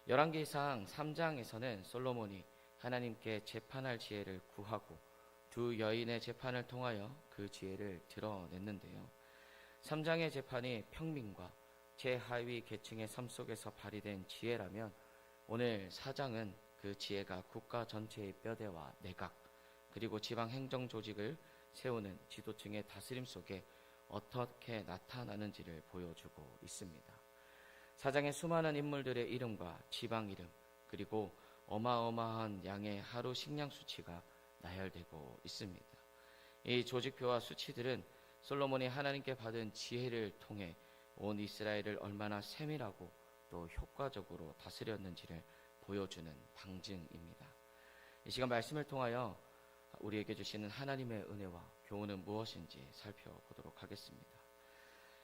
열왕기상 3장에서는 솔로몬이 하나님께 재판할 지혜를 구하고 두 여인의 재판을 통하여 그 지혜를 드러냈는데요. 3장의 재판이 평민과 최하위 계층의 삶 속에서 발휘된 지혜라면 오늘 4장은 그 지혜가 국가 전체의 뼈대와 내각 그리고 지방 행정 조직을 세우는 지도층의 다스림 속에 어떻게 나타나는지를 보여주고 있습니다. 4장의 수많은 인물들의 이름과 지방 이름 그리고 어마어마한 양의 하루 식량 수치가 나열되고 있습니다. 이 조직표와 수치들은 솔로몬이 하나님께 받은 지혜를 통해 온 이스라엘을 얼마나 세밀하고 또 효과적으로 다스렸는지를 보여주는 방증입니다. 이 시간 말씀을 통하여 우리에게 주시는 하나님의 은혜와 교훈은 무엇인지 살펴보도록 하겠습니다.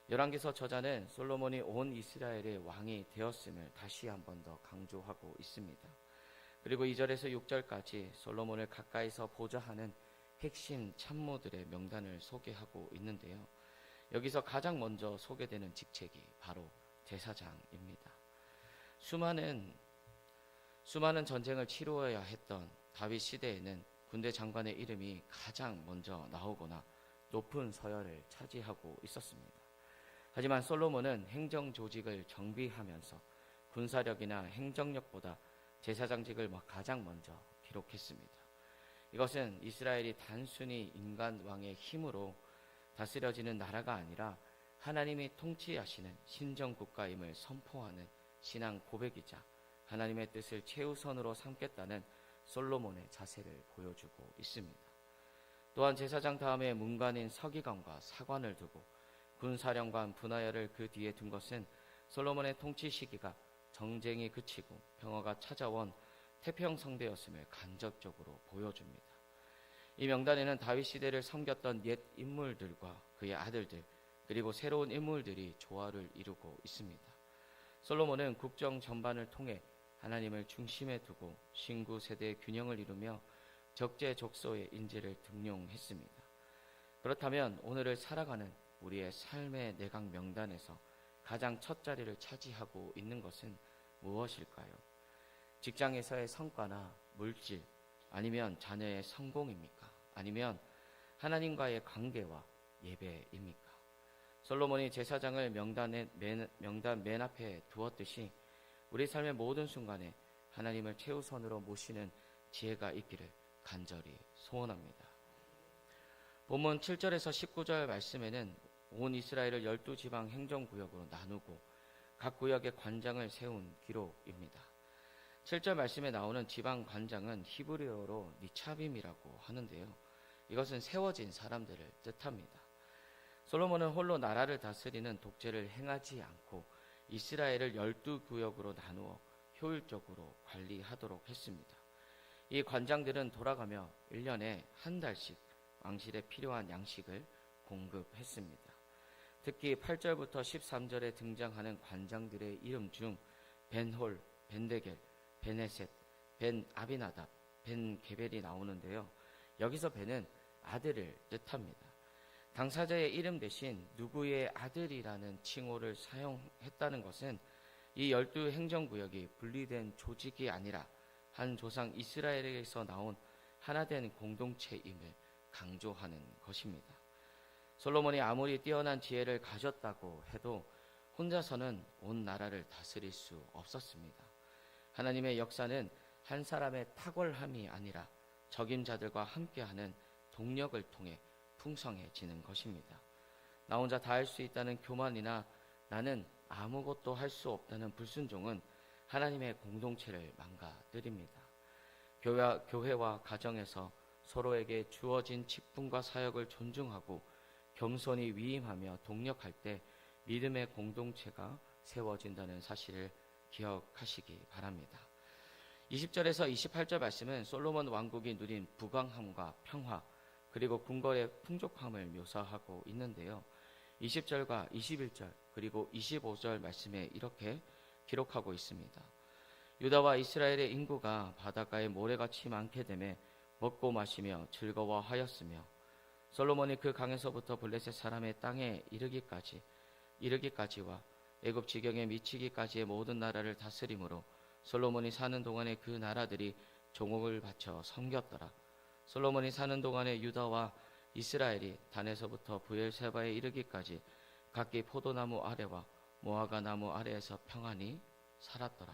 열왕기서 저자는 솔로몬이 온 이스라엘의 왕이 되었음을 다시 한 번 더 강조하고 있습니다. 그리고 2절에서 6절까지 솔로몬을 가까이서 보좌 하는 핵심 참모들의 명단을 소개하고 있는데요. 여기서 가장 먼저 소개되는 직책이 바로 제사장입니다. 수많은 전쟁을 치루어야 했던 다윗 시대에는 군대 장관의 이름이 가장 먼저 나오거나 높은 서열을 차지하고 있었습니다. 하지만 솔로몬은 행정 조직을 정비하면서 군사력이나 행정력보다 제사장직을 가장 먼저 기록했습니다. 이것은 이스라엘이 단순히 인간 왕의 힘으로 다스려지는 나라가 아니라 하나님이 통치하시는 신정국가임을 선포하는 신앙 고백이자 하나님의 뜻을 최우선으로 삼겠다는 솔로몬의 자세를 보여주고 있습니다. 또한 제사장 다음에 문관인 서기관과 사관을 두고 군사령관 분하야를 그 뒤에 둔 것은 솔로몬의 통치 시기가 정쟁이 그치고 평화가 찾아온 태평성대였음을 간접적으로 보여줍니다. 이 명단에는 다윗 시대를 섬겼던 옛 인물들과 그의 아들들 그리고 새로운 인물들이 조화를 이루고 있습니다. 솔로몬은 국정 전반을 통해 하나님을 중심에 두고 신구 세대의 균형을 이루며 적재적소의 인재를 등용했습니다. 그렇다면 오늘을 살아가는 우리의 삶의 내각 명단에서 가장 첫 자리를 차지하고 있는 것은 무엇일까요? 직장에서의 성과나 물질, 아니면 자녀의 성공입니까? 아니면 하나님과의 관계와 예배입니까? 솔로몬이 제사장을 명단 맨 앞에 두었듯이 우리 삶의 모든 순간에 하나님을 최우선으로 모시는 지혜가 있기를 간절히 소원합니다. 본문 7절에서 19절 말씀에는 온 이스라엘을 12지방 행정구역으로 나누고 각 구역의 관장을 세운 기록입니다. 7절 말씀에 나오는 지방 관장은 히브리어로 니차빔이라고 하는데요. 이것은 세워진 사람들을 뜻합니다. 솔로몬은 홀로 나라를 다스리는 독재를 행하지 않고 이스라엘을 12구역으로 나누어 효율적으로 관리하도록 했습니다. 이 관장들은 돌아가며 1년에 한 달씩 왕실에 필요한 양식을 공급했습니다. 특히 8절부터 13절에 등장하는 관장들의 이름 중 벤홀, 벤데겔, 베네셋, 벤 아비나답, 벤 게벨이 나오는데요. 여기서 벤은 아들을 뜻합니다. 당사자의 이름 대신 누구의 아들이라는 칭호를 사용했다는 것은 이 12 행정구역이 분리된 조직이 아니라 한 조상 이스라엘에서 나온 하나된 공동체임을 강조하는 것입니다. 솔로몬이 아무리 뛰어난 지혜를 가졌다고 해도 혼자서는 온 나라를 다스릴 수 없었습니다. 하나님의 역사는 한 사람의 탁월함이 아니라 적임자들과 함께하는 동력을 통해 풍성해지는 것입니다. 나 혼자 다 할 수 있다는 교만이나 나는 아무것도 할 수 없다는 불순종은 하나님의 공동체를 망가뜨립니다. 교회와 가정에서 서로에게 주어진 직분과 사역을 존중하고 겸손히 위임하며 동력할 때 믿음의 공동체가 세워진다는 사실을 기억하시기 바랍니다. 20절에서 28절 말씀은 솔로몬 왕국이 누린 부강함과 평화 그리고 궁궐의 풍족함을 묘사하고 있는데요. 20절과 21절 그리고 25절 말씀에 이렇게 기록하고 있습니다. 유다와 이스라엘의 인구가 바닷가에 모래같이 많게 되매 먹고 마시며 즐거워하였으며 솔로몬이 그 강에서부터 블레셋 사람의 땅에 이르기까지와 애굽 지경에 미치기까지의 모든 나라를 다스림으로 솔로몬이 사는 동안에 그 나라들이 종옥을 바쳐 섬겼더라. 솔로몬이 사는 동안에 유다와 이스라엘이 단에서부터 브엘세바에 이르기까지 각기 포도나무 아래와 무화과 나무 아래에서 평안히 살았더라.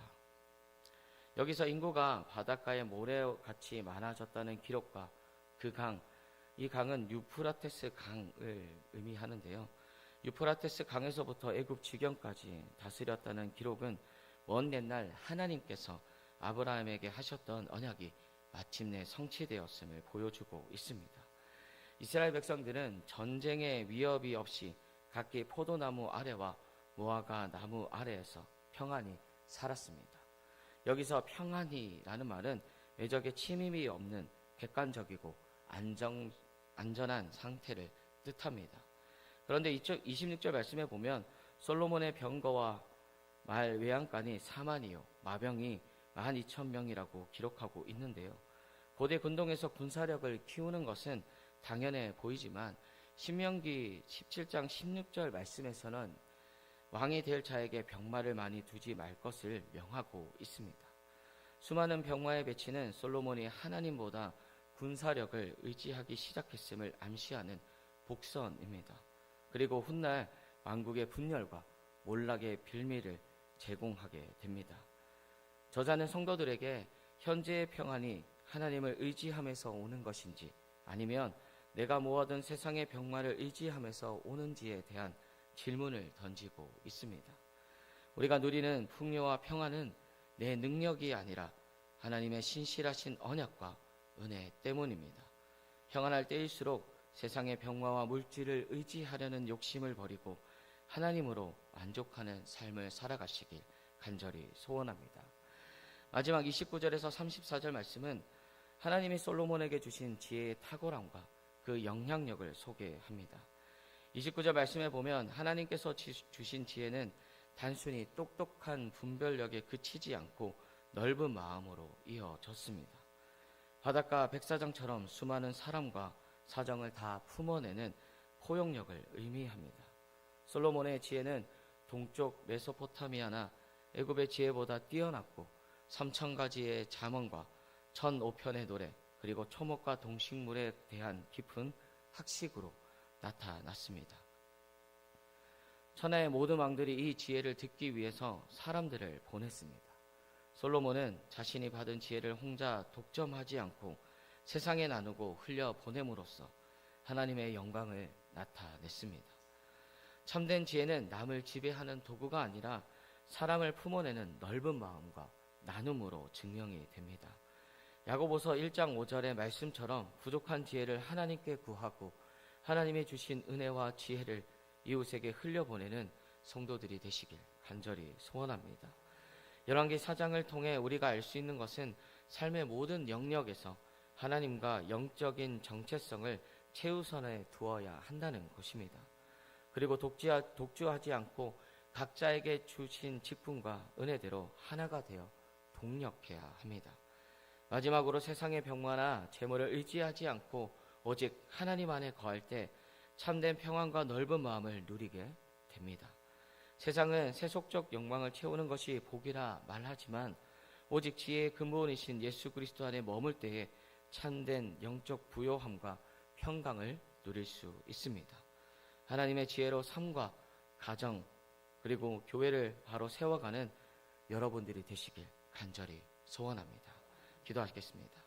여기서 인구가 바닷가의 모래같이 많아졌다는 기록과 그 강, 이 강은 유프라테스 강을 의미하는데요. 유프라테스 강에서부터 애굽 지경까지 다스렸다는 기록은 먼 옛날 하나님께서 아브라함에게 하셨던 언약이 마침내 성취되었음을 보여주고 있습니다. 이스라엘 백성들은 전쟁의 위협이 없이 각기 포도나무 아래와 무화과 나무 아래에서 평안히 살았습니다. 여기서 평안히라는 말은 외적의 침입이 없는 객관적이고 안전한 상태를 뜻합니다. 그런데 26절 말씀에 보면 솔로몬의 병거와 말 외양간이 4만이요 마병이 12,000명이라고 기록하고 있는데요. 고대 근동에서 군사력을 키우는 것은 당연해 보이지만 신명기 17장 16절 말씀에서는 왕이 될 자에게 병마를 많이 두지 말 것을 명하고 있습니다. 수많은 병마의 배치는 솔로몬이 하나님보다 군사력을 의지하기 시작했음을 암시하는 복선입니다. 그리고 훗날 왕국의 분열과 몰락의 빌미를 제공하게 됩니다. 저자는 성도들에게 현재의 평안이 하나님을 의지하면서 오는 것인지 아니면 내가 모아둔 세상의 병마를 의지하면서 오는지에 대한 질문을 던지고 있습니다. 우리가 누리는 풍요와 평안은 내 능력이 아니라 하나님의 신실하신 언약과 은혜 때문입니다. 평안할 때일수록 세상의 병마와 물질을 의지하려는 욕심을 버리고 하나님으로 만족하는 삶을 살아가시길 간절히 소원합니다. 마지막 29절에서 34절 말씀은 하나님이 솔로몬에게 주신 지혜의 탁월함과 그 영향력을 소개합니다. 29절 말씀에 보면 하나님께서 주신 지혜는 단순히 똑똑한 분별력에 그치지 않고 넓은 마음으로 이어졌습니다. 바닷가 백사장처럼 수많은 사람과 사정을 다 품어내는 포용력을 의미합니다. 솔로몬의 지혜는 동쪽 메소포타미아나 애굽의 지혜보다 뛰어났고 3,000가지의 잠언과 1,005편의 노래 그리고 초목과 동식물에 대한 깊은 학식으로 나타났습니다. 천하의 모든 왕들이 이 지혜를 듣기 위해서 사람들을 보냈습니다. 솔로몬은 자신이 받은 지혜를 혼자 독점하지 않고 세상에 나누고 흘려보냄으로써 하나님의 영광을 나타냈습니다. 참된 지혜는 남을 지배하는 도구가 아니라 사람을 품어내는 넓은 마음과 나눔으로 증명이 됩니다. 야고보서 1장 5절의 말씀처럼 부족한 지혜를 하나님께 구하고 하나님이 주신 은혜와 지혜를 이웃에게 흘려보내는 성도들이 되시길 간절히 소원합니다. 열왕기 4장을 통해 우리가 알 수 있는 것은 삶의 모든 영역에서 하나님과 영적인 정체성을 최우선에 두어야 한다는 것입니다. 그리고 독주하지 않고 각자에게 주신 직분과 은혜대로 하나가 되어 동력해야 합니다. 마지막으로 세상의 병마나 재물을 의지하지 않고 오직 하나님 안에 거할 때 참된 평안과 넓은 마음을 누리게 됩니다. 세상은 세속적 영광을 채우는 것이 복이라 말하지만 오직 지혜의 근본이신 예수 그리스도 안에 머물 때에 참된 영적 부요함과 평강을 누릴 수 있습니다. 하나님의 지혜로 삶과 가정 그리고 교회를 바로 세워가는 여러분들이 되시길 간절히 소원합니다. 기도하겠습니다.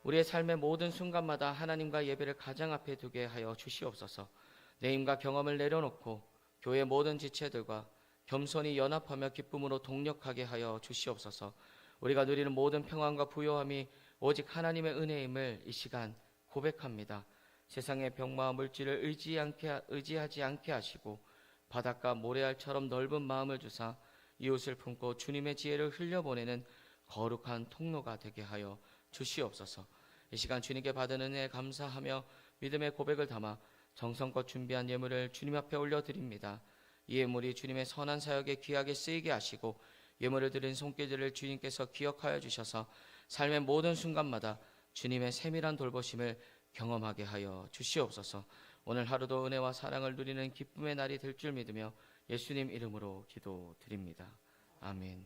우리의 삶의 모든 순간마다 하나님과 예배를 가장 앞에 두게 하여 주시옵소서. 내 힘과 경험을 내려놓고 교회 모든 지체들과 겸손히 연합하며 기쁨으로 동력하게 하여 주시옵소서. 우리가 누리는 모든 평안과 부요함이 오직 하나님의 은혜임을 이 시간 고백합니다. 세상의 병마와 물질을 의지하지 않게 하시고 바닷가 모래알처럼 넓은 마음을 주사 이웃을 품고 주님의 지혜를 흘려보내는 거룩한 통로가 되게 하여 주시옵소서. 이 시간 주님께 받은 은혜에 감사하며 믿음의 고백을 담아 정성껏 준비한 예물을 주님 앞에 올려드립니다. 이 예물이 주님의 선한 사역에 귀하게 쓰이게 하시고 예물을 드린 손길들을 주님께서 기억하여 주셔서 삶의 모든 순간마다 주님의 세밀한 돌보심을 경험하게 하여 주시옵소서. 오늘 하루도 은혜와 사랑을 누리는 기쁨의 날이 될 줄 믿으며 예수님 이름으로 기도드립니다. 아멘.